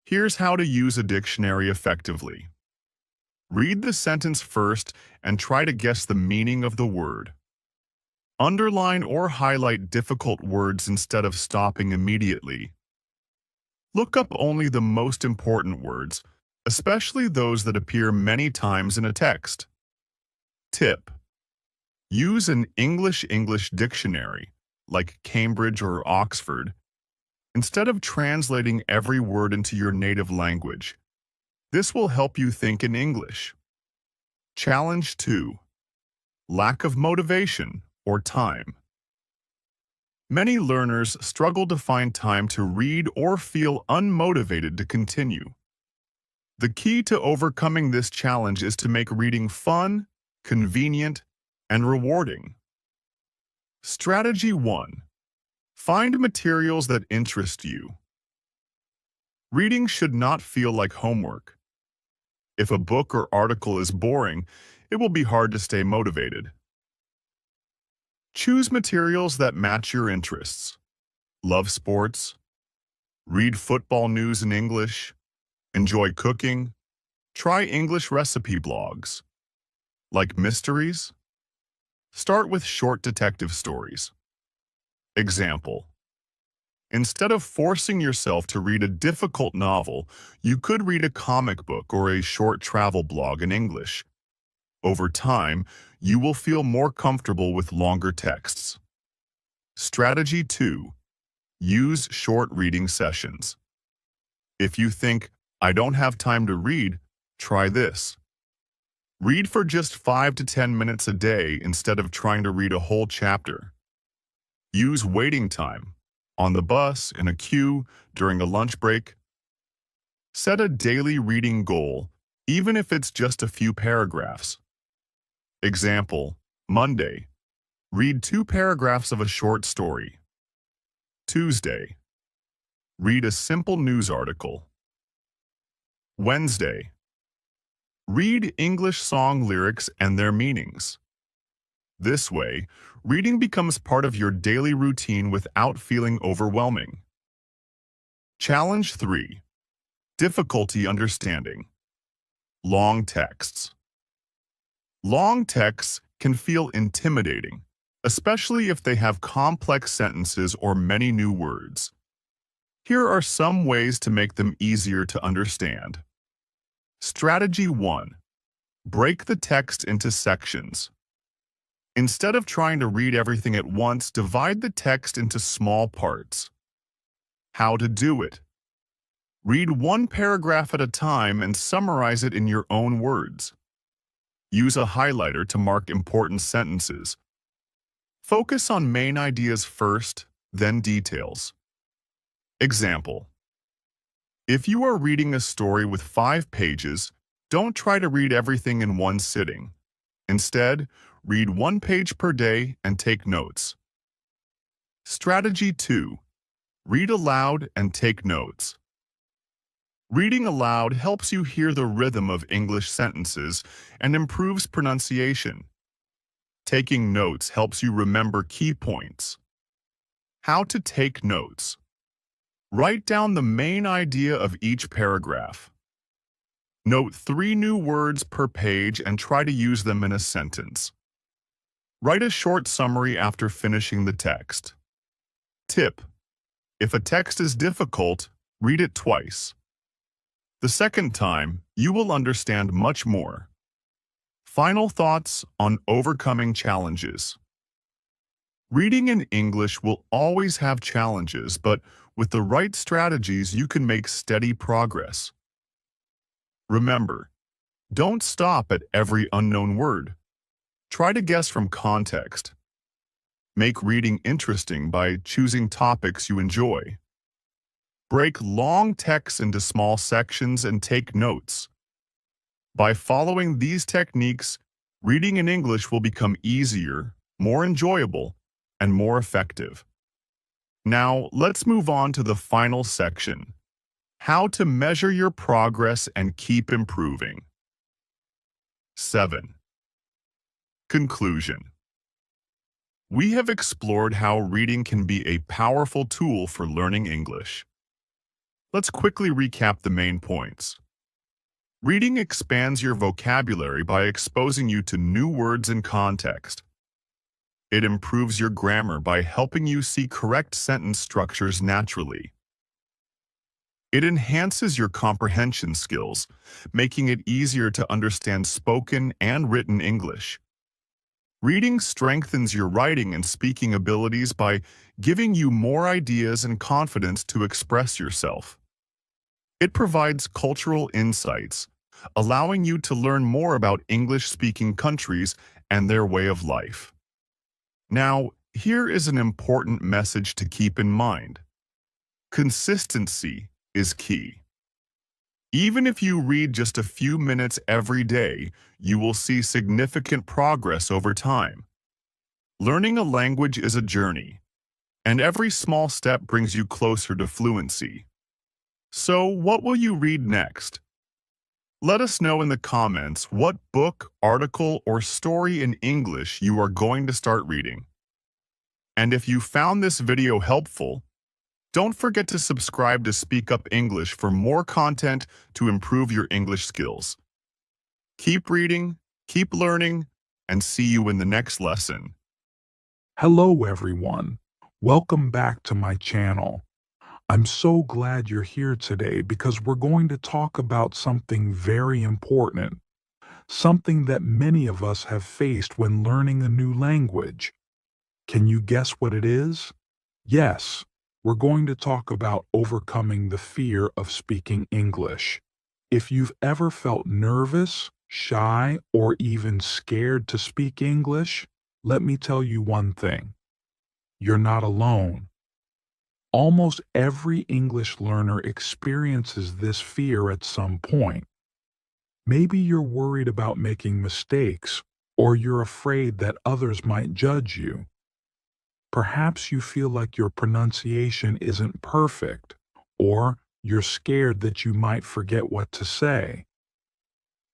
Here's how to use a dictionary effectively. Read the sentence first and try to guess the meaning of the word. Underline or highlight difficult words instead of stopping immediately. Look up only the most important words, especially those that appear many times in a text. Tip: use an English dictionary, like Cambridge or Oxford, instead of translating every word into your native language. This will help you think in English. Challenge 2. Lack of motivation or time. Many learners struggle to find time to read or feel unmotivated to continue. The key to overcoming this challenge is to make reading fun, convenient, and rewarding. Strategy 1. Find materials that interest you. Reading should not feel like homework. If a book or article is boring, it will be hard to stay motivated. Choose materials that match your interests. Love sports? Read football news in English? Enjoy cooking? Try English recipe blogs. Like mysteries? Start with short detective stories. Example: instead of forcing yourself to read a difficult novel, you could read a comic book or a short travel blog in English. Over time, you will feel more comfortable with longer texts. Strategy 2. Use short reading sessions. If you think, "I don't have time to read," try this. Read for just 5 to 10 minutes a day instead of trying to read a whole chapter. Use waiting time, on the bus, in a queue, during a lunch break. Set a daily reading goal, even if it's just a few paragraphs. Example: Monday, read 2 paragraphs of a short story. Tuesday, read a simple news article. Wednesday, read English song lyrics and their meanings. This way, reading becomes part of your daily routine without feeling overwhelming. Challenge 3. Difficulty understanding. Long texts. Long texts can feel intimidating, especially if they have complex sentences or many new words. Here are some ways to make them easier to understand. Strategy 1. Break the text into sections. Instead of trying to read everything at once, divide the text into small parts. How to do it: read one paragraph at a time and summarize it in your own words. Use a highlighter to mark important sentences. Focus on main ideas first, then details. Example: if you are reading a story with 5 pages, don't try to read everything in one sitting. Instead, read 1 page per day and take notes. Strategy 2. Read aloud and take notes. Reading aloud helps you hear the rhythm of English sentences and improves pronunciation. Taking notes helps you remember key points. How to take notes: write down the main idea of each paragraph. Note 3 new words per page and try to use them in a sentence. Write a short summary after finishing the text. Tip: if a text is difficult, read it twice. The second time, you will understand much more. Final thoughts on overcoming challenges. Reading in English will always have challenges, but with the right strategies, you can make steady progress. Remember, don't stop at every unknown word. Try to guess from context. Make reading interesting by choosing topics you enjoy. Break long texts into small sections and take notes. By following these techniques, reading in English will become easier, more enjoyable, and more effective. Now, let's move on to the final section: how to measure your progress and keep improving. 7. Conclusion. We have explored how reading can be a powerful tool for learning English. Let's quickly recap the main points. Reading expands your vocabulary by exposing you to new words and context. It improves your grammar by helping you see correct sentence structures naturally. It enhances your comprehension skills, making it easier to understand spoken and written English. Reading strengthens your writing and speaking abilities by giving you more ideas and confidence to express yourself. It provides cultural insights, allowing you to learn more about English-speaking countries and their way of life. Now, here is an important message to keep in mind. Consistency is key. Even if you read just a few minutes every day, you will see significant progress over time. Learning a language is a journey, and every small step brings you closer to fluency. So, what will you read next? Let us know in the comments what book, article, or story in English you are going to start reading. And if you found this video helpful, don't forget to subscribe to Speak Up English for more content to improve your English skills. Keep reading, keep learning, and see you in the next lesson. Hello everyone. Welcome back to my channel. I'm so glad you're here today because we're going to talk about something very important, something that many of us have faced when learning a new language. Can you guess what it is? Yes, we're going to talk about overcoming the fear of speaking English. If you've ever felt nervous, shy, or even scared to speak English, let me tell you one thing. You're not alone. Almost every English learner experiences this fear at some point. Maybe you're worried about making mistakes, or you're afraid that others might judge you. Perhaps you feel like your pronunciation isn't perfect, or you're scared that you might forget what to say.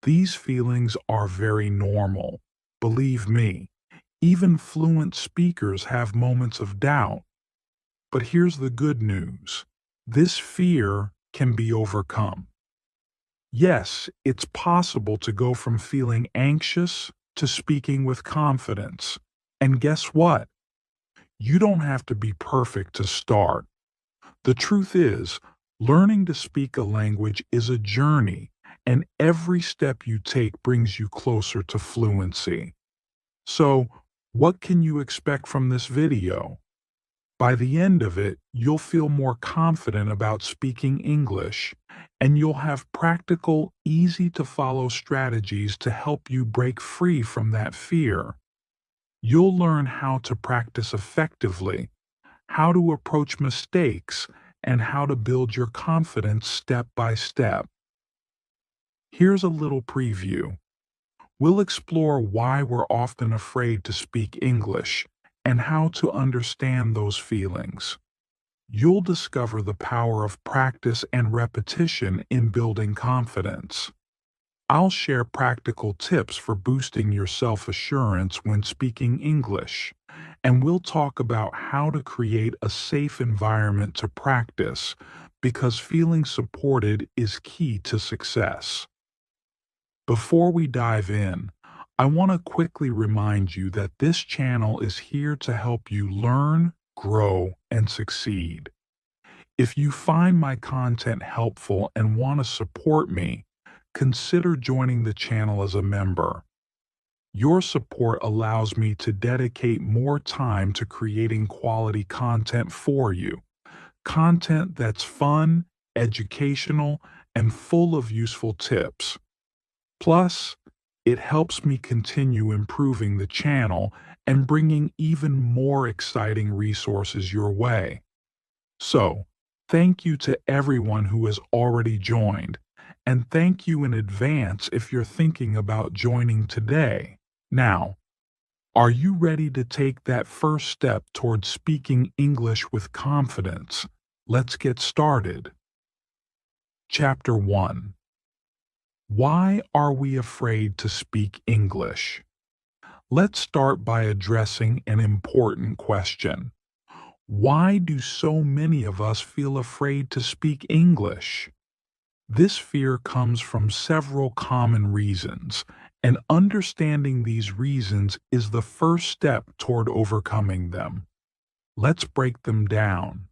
These feelings are very normal. Believe me, even fluent speakers have moments of doubt. But here's the good news. This fear can be overcome. Yes, it's possible to go from feeling anxious to speaking with confidence. And guess what? You don't have to be perfect to start. The truth is, learning to speak a language is a journey, and every step you take brings you closer to fluency. So, what can you expect from this video? By the end of it, you'll feel more confident about speaking English, and you'll have practical, easy-to-follow strategies to help you break free from that fear. You'll learn how to practice effectively, how to approach mistakes, and how to build your confidence step by step. Here's a little preview. We'll explore why we're often afraid to speak English and how to understand those feelings. You'll discover the power of practice and repetition in building confidence. I'll share practical tips for boosting your self-assurance when speaking English, and we'll talk about how to create a safe environment to practice because feeling supported is key to success. Before we dive in, I want to quickly remind you that this channel is here to help you learn, grow, and succeed. If you find my content helpful and want to support me, consider joining the channel as a member. Your support allows me to dedicate more time to creating quality content for you. Content that's fun, educational, and full of useful tips. Plus, it helps me continue improving the channel and bringing even more exciting resources your way. So, thank you to everyone who has already joined, and thank you in advance if you're thinking about joining today. Now, are you ready to take that first step towards speaking English with confidence? Let's get started. Chapter 1. Why are we afraid to speak English? Let's start by addressing an important question. Why do so many of us feel afraid to speak English? This fear comes from several common reasons, and understanding these reasons is the first step toward overcoming them. Let's break them down.